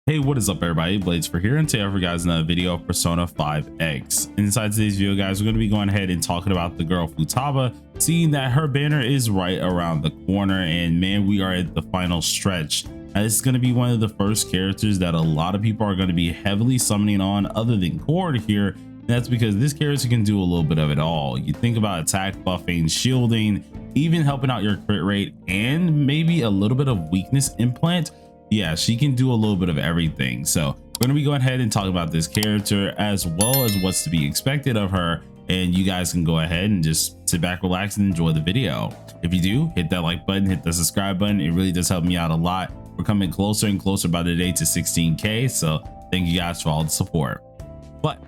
Hey, what is up everybody? Blades for here, and today I have for you guys another video of Persona 5X. Inside today's video, guys, we're going to be going ahead and talking about the girl Futaba, seeing that her banner is right around the corner, and man, we are at the final stretch. Now, this is going to be one of the first characters that a lot of people are going to be heavily summoning on other than Cord here, and that's because this character can do a little bit of it all. You think about attack buffing, shielding, even helping out your crit rate, and maybe a little bit of weakness implant. Yeah, she can do a little bit of everything. So we're going to be going ahead and talk about this character as well as what's to be expected of her, and you guys can go ahead and just sit back, relax, and enjoy the video. If you do, hit that like button, hit the subscribe button. It really does help me out a lot. We're coming closer and closer by the day to 16K, so thank you guys for all the support. But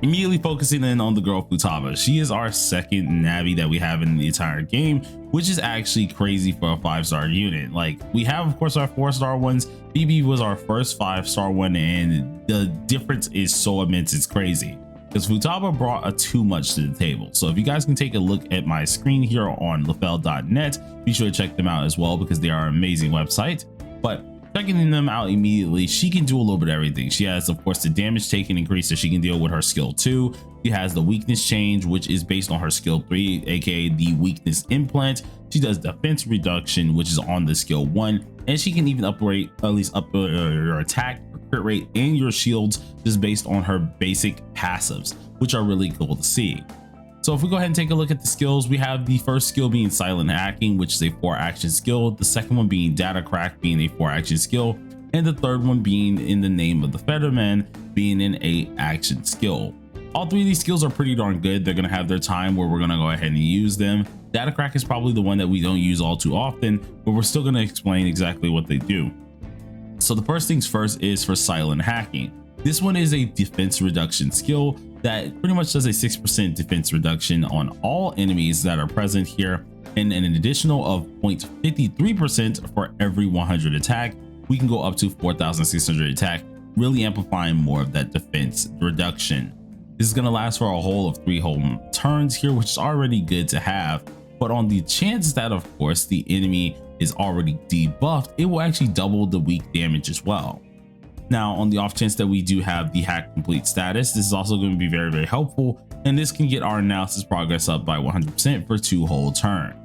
immediately focusing in on the girl Futaba, she is our second Navi that we have in the entire game, which is actually crazy for a 5-star unit. Like, we have of course our 4-star ones. BB was our first 5-star one, and the difference is so immense, it's crazy, because Futaba brought a too much to the table. So if you guys can take a look at my screen here on Lufel.net, be sure to check them out as well, because they are an amazing website. But checking them out immediately, she can do a little bit of everything. She has of course the damage taken increase that she can deal with her skill 2. She has the weakness change, which is based on her skill 3, aka the weakness implant. She does defense reduction, which is on the skill 1, and she can even upgrade, at least up your attack, your crit rate, and your shields just based on her basic passives, which are really cool to see. So if we go ahead and take a look at the skills, we have the first skill being silent hacking, which is a 4-action skill, the second one being data crack, being a 4-action skill, and the third one being in the name of the Featherman, being an 8-action skill. All three of these skills are pretty darn good. They're going to have their time where we're going to go ahead and use them. Data crack is probably the one that we don't use all too often, but we're still going to explain exactly what they do. So the first things first is for silent hacking. This one is a defense reduction skill that pretty much does a 6% defense reduction on all enemies that are present here, and an additional of 0.53% for every 100 attack. We can go up to 4,600 attack, really amplifying more of that defense reduction. This is going to last for a whole of 3 whole turns here, which is already good to have. But on the chance that of course the enemy is already debuffed, it will actually double the weak damage as well. Now, on the off chance that we do have the hack complete status, this is also going to be very, very helpful, and this can get our analysis progress up by 100% for 2 whole turns.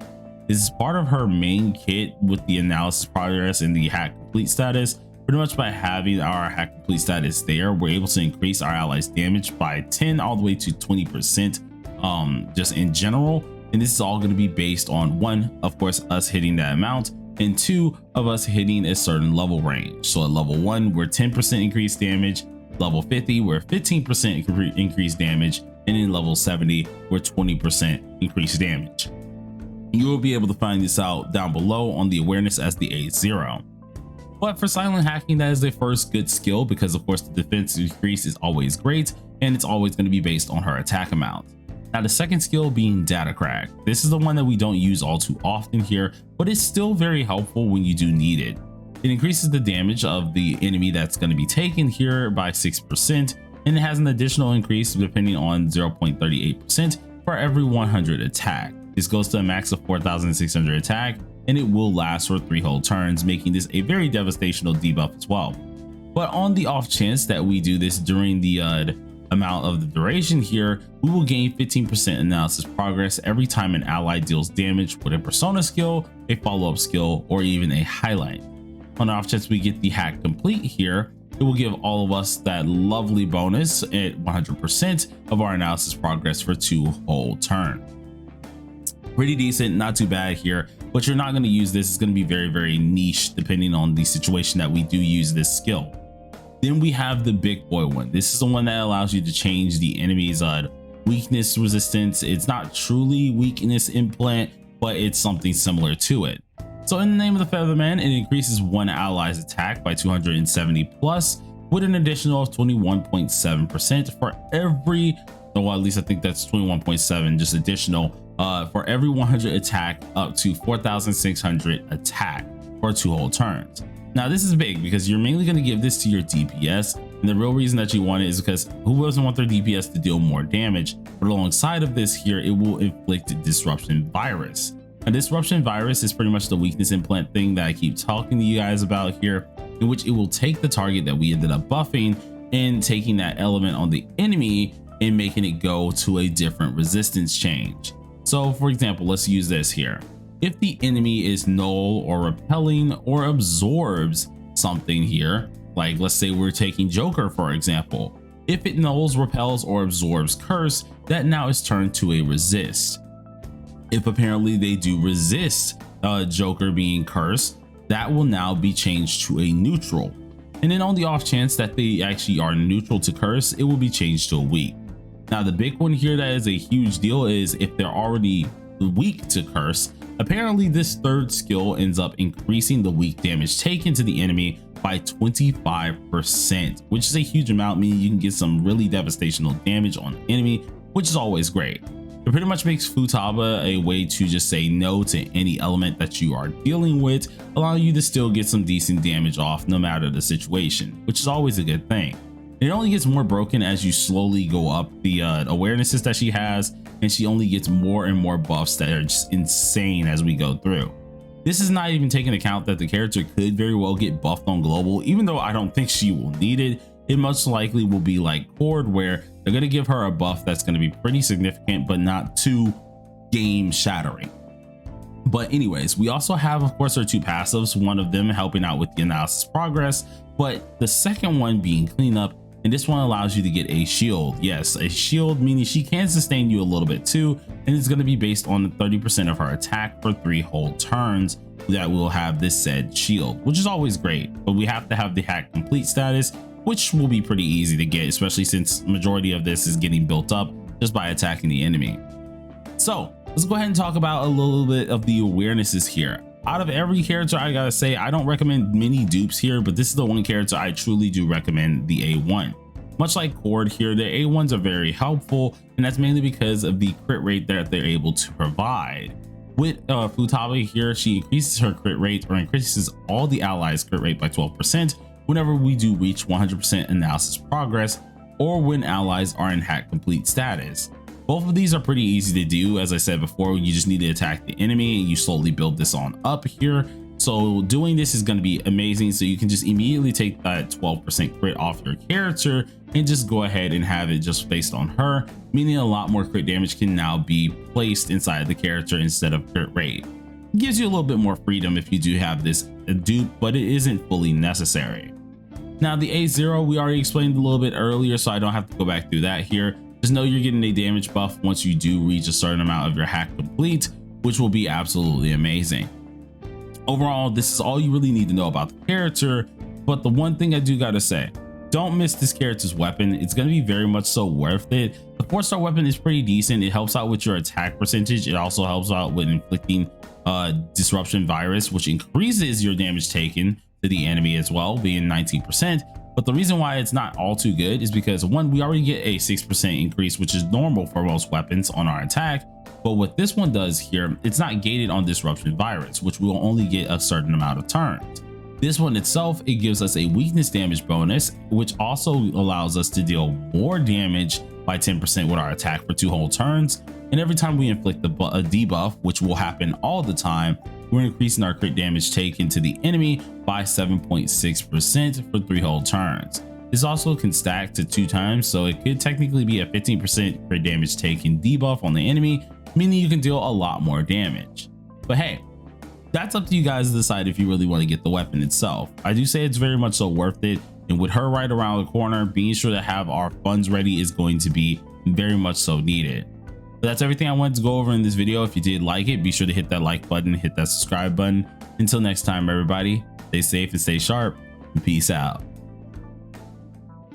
This is part of her main kit with the analysis progress and the hack complete status. Pretty much by having our hack complete status there, we're able to increase our allies damage by 10 all the way to 20% just in general. And this is all going to be based on, 1, of course, us hitting that amount, and 2, of us hitting a certain level range. So at level 1, we're 10% increased damage, level 50, we're 15% increased damage, and in level 70, we're 20% increased damage. You will be able to find this out down below on the awareness as the A0. But for silent hacking, that is the first good skill, because of course the defense increase is always great, and it's always going to be based on her attack amount. Now the second skill being data crack. This is the one that we don't use all too often here, but it's still very helpful when you do need it. It increases the damage of the enemy that's going to be taken here by 6%, and it has an additional increase depending on 0.38% for every 100 attack. This goes to a max of 4,600 attack, and it will last for 3 whole turns, making this a very devastational debuff as well. But on the off chance that we do this during the amount of the duration here, we will gain 15% analysis progress every time an ally deals damage with a persona skill, a follow-up skill, or even a highlight. On the off chance we get the hack complete here, it will give all of us that lovely bonus at 100% of our analysis progress for 2 whole turns. Pretty decent, not too bad here, but you're not going to use this. It's going to be very, very niche depending on the situation that we do use this skill. Then we have the big boy one. This is the one that allows you to change the enemy's weakness resistance. It's not truly weakness implant, but it's something similar to it. So in the name of the Featherman, it increases one ally's attack by 270 plus, with an additional of 21.7% for every, well, at least I think that's 21.7 just additional for every 100 attack up to 4,600 attack for 2 whole turns. Now this is big because you're mainly going to give this to your DPS, and the real reason that you want it is because who doesn't want their DPS to deal more damage? But alongside of this here, it will inflict disruption virus. A disruption virus is pretty much the weakness implant thing that I keep talking to you guys about here. in which it will take the target that we ended up buffing and taking that element on the enemy and making it go to a different resistance change. So for example, let's use this here. If the enemy is null or repelling or absorbs something here, like let's say we're taking Joker for example, if it nulls, repels, or absorbs curse, that now is turned to a resist. If apparently they do resist Joker being cursed, that will now be changed to a neutral. And then on the off chance that they actually are neutral to curse, it will be changed to a weak. Now the big one here that is a huge deal is if they're already weak to curse, apparently this third skill ends up increasing the weak damage taken to the enemy by 25%, which is a huge amount, meaning you can get some really devastational damage on the enemy, which is always great. It pretty much makes Futaba a way to just say no to any element that you are dealing with, allowing you to still get some decent damage off no matter the situation, which is always a good thing. It only gets more broken as you slowly go up the awarenesses that she has, and she only gets more and more buffs that are just insane as we go through. This is not even taking account that the character could very well get buffed on global, even though I don't think she will need it. It most likely will be like Cord, where they're going to give her a buff that's going to be pretty significant, but not too game shattering. But anyways, we also have, of course, our two passives, one of them helping out with the analysis progress, but the second one being cleanup. And this one allows you to get a shield. Yes, a shield, meaning she can sustain you a little bit too, and it's going to be based on 30% of her attack for 3 whole turns that will have this said shield, which is always great. But we have to have the hack complete status, which will be pretty easy to get, especially since majority of this is getting built up just by attacking the enemy. So let's go ahead and talk about a little bit of the awarenesses here. Out of every character, I gotta say, I don't recommend many dupes here, but this is the one character I truly do recommend, the A1. Much like Cord here, the A1s are very helpful, and that's mainly because of the crit rate that they're able to provide. With Futaba here, she increases her crit rate, or increases all the allies' crit rate by 12% whenever we do reach 100% analysis progress, or when allies are in hack complete status. Both of these are pretty easy to do. As I said before, you just need to attack the enemy and you slowly build this on up here. So doing this is going to be amazing. So you can just immediately take that 12% crit off your character and just go ahead and have it just based on her, meaning a lot more crit damage can now be placed inside the character instead of crit rate. It gives you a little bit more freedom if you do have this dupe, but it isn't fully necessary. Now the A0 we already explained a little bit earlier, so I don't have to go back through that here. Just know you're getting a damage buff once you do reach a certain amount of your hack complete, which will be absolutely amazing. Overall, this is all you really need to know about the character, but the one thing I do gotta say, don't miss this character's weapon. It's going to be very much so worth it. The 4-star weapon is pretty decent. It helps out with your attack percentage. It also helps out with inflicting disruption virus, which increases your damage taken to the enemy as well, being 19%. But the reason why it's not all too good is because, one, we already get a 6% increase, which is normal for most weapons on our attack. But what this one does here, it's not gated on disruption virus, which will only get a certain amount of turns. This one itself, it gives us a weakness damage bonus, which also allows us to deal more damage by 10% with our attack for 2 whole turns. And every time we inflict a debuff, which will happen all the time, we're increasing our crit damage taken to the enemy by 7.6% for 3 whole turns. This also can stack to 2 times, so it could technically be a 15% crit damage taken debuff on the enemy, meaning you can deal a lot more damage. But hey, that's up to you guys to decide if you really want to get the weapon itself. I do say it's very much so worth it, and with her right around the corner, being sure to have our funds ready is going to be very much so needed. But that's everything I wanted to go over in this video. If you did like it, be sure to hit that like button, hit that subscribe button. Until next time, everybody, stay safe and stay sharp, and peace out.